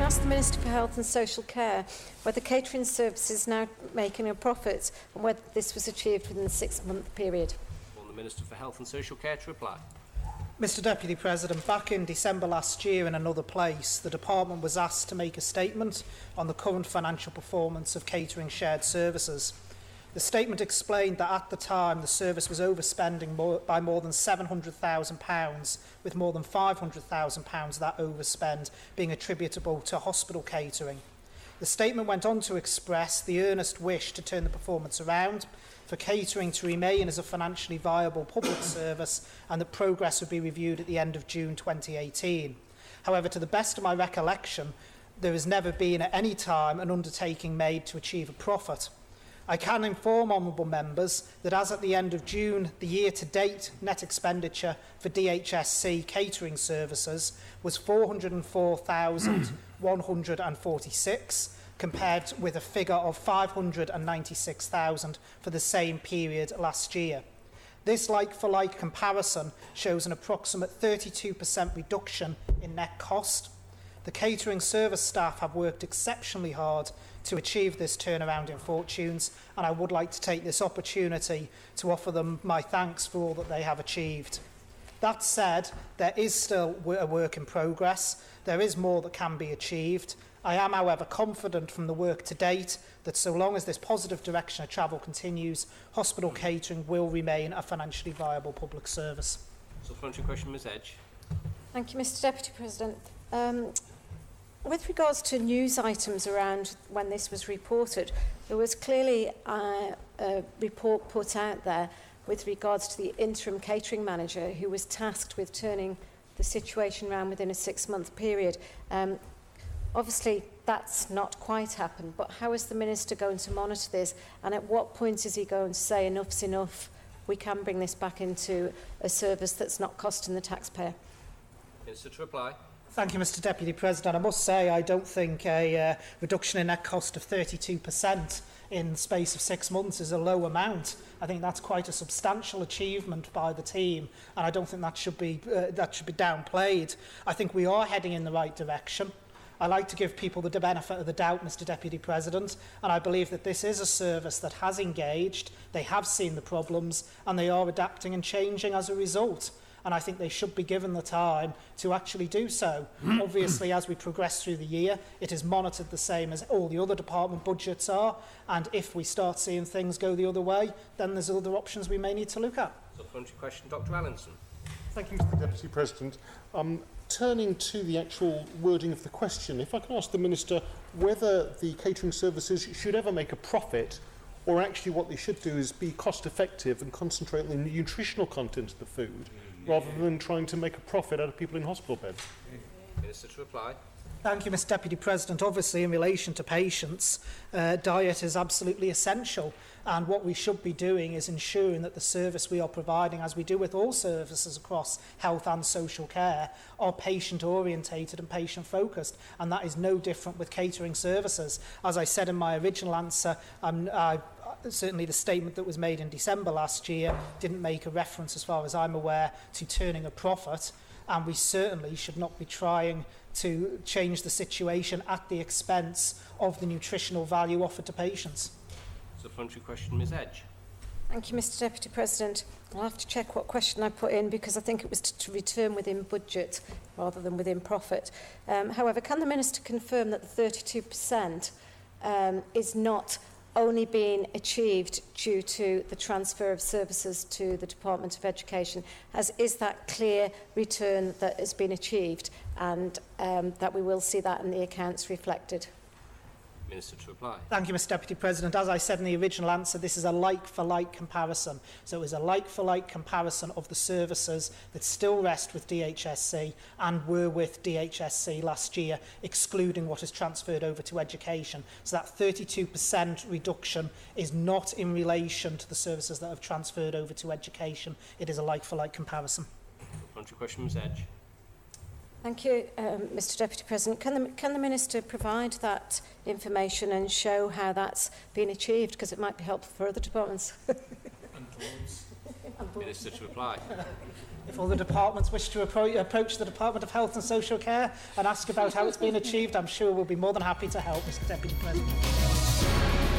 ask the Minister for Health and Social Care whether catering services is now making a profit and whether this was achieved within the 6-month period. On the Minister for Health and Social Care to reply. Mr Deputy President, back in December last year in another place, the Department was asked to make a statement on the current financial performance of catering shared services. The statement explained that at the time the service was overspending by more than £700,000, with more than £500,000 of that overspend being attributable to hospital catering. The statement went on to express the earnest wish to turn the performance around, for catering to remain as a financially viable public service, and that progress would be reviewed at the end of June 2018. However, to the best of my recollection, there has never been at any time an undertaking made to achieve a profit. I can inform honourable members that as at the end of June, the year-to-date net expenditure for DHSC catering services was £404,146, compared with a figure of £596,000 for the same period last year. This like-for-like comparison shows an approximate 32% reduction in net cost. The catering service staff have worked exceptionally hard to achieve this turnaround in fortunes, and I would like to take this opportunity to offer them my thanks for all that they have achieved. That said, there is still a work in progress. There is more that can be achieved. I am, however, confident from the work to date that so long as this positive direction of travel continues, hospital catering will remain a financially viable public service. Supplementary question, Ms Edge. Thank you, Mr Deputy President. With regards to news items around when this was reported, there was clearly a report put out there with regards to the interim catering manager who was tasked with turning the situation around within a 6-month period. Obviously, that's not quite happened, but how is the Minister going to monitor this, and at what point is he going to say enough's enough, we can bring this back into a service that's not costing the taxpayer? Minister to reply. Thank you, Mr Deputy President. I must say I don't think a reduction in net cost of 32% in the space of 6 months is a low amount. I think that's quite a substantial achievement by the team, and I don't think that should be downplayed. I think we are heading in the right direction. I like to give people the benefit of the doubt, Mr Deputy President, and I believe that this is a service that has engaged, they have seen the problems, and they are adapting and changing as a result. And I think they should be given the time to actually do so. Obviously, as we progress through the year, it is monitored the same as all the other department budgets are, and if we start seeing things go the other way, then there's other options we may need to look at. Supplementary question, Dr Allinson. Thank you, Mr Deputy President. Turning to the actual wording of the question, if I can ask the Minister whether the catering services should ever make a profit, or actually what they should do is be cost effective and concentrate on the nutritional content of the food, rather than trying to make a profit out of people in hospital beds. Minister to reply. Thank you, Mr Deputy President. Obviously, in relation to patients, diet is absolutely essential, and what we should be doing is ensuring that the service we are providing, as we do with all services across health and social care, are patient-orientated and patient-focused, and that is no different with catering services. As I said in my original answer, certainly the statement that was made in December last year didn't make a reference, as far as I'm aware, to turning a profit, and we certainly should not be trying to change the situation at the expense of the nutritional value offered to patients. Supplementary question, Ms Edge. Thank you, Mr Deputy President. I'll have to check what question I put in because I think it was to return within budget rather than within profit. However, can the Minister confirm that the 32% is not only being achieved due to the transfer of services to the Department of Education, as is that clear return that has been achieved, and that we will see that in the accounts reflected? Minister to reply. Thank you, Mr Deputy President. As I said in the original answer, this is a like-for-like comparison. So it is a like-for-like comparison of the services that still rest with DHSC and were with DHSC last year, excluding what is transferred over to education. So that 32% reduction is not in relation to the services that have transferred over to education. It is a like-for-like comparison. Supplementary question, Ms Edge. Thank you, Mr Deputy President. Can the Minister provide that information and show how that's been achieved? Because it might be helpful for other departments. Minister to reply. If other departments wish to approach the Department of Health and Social Care and ask about how it's been achieved, I'm sure we'll be more than happy to help, Mr Deputy President.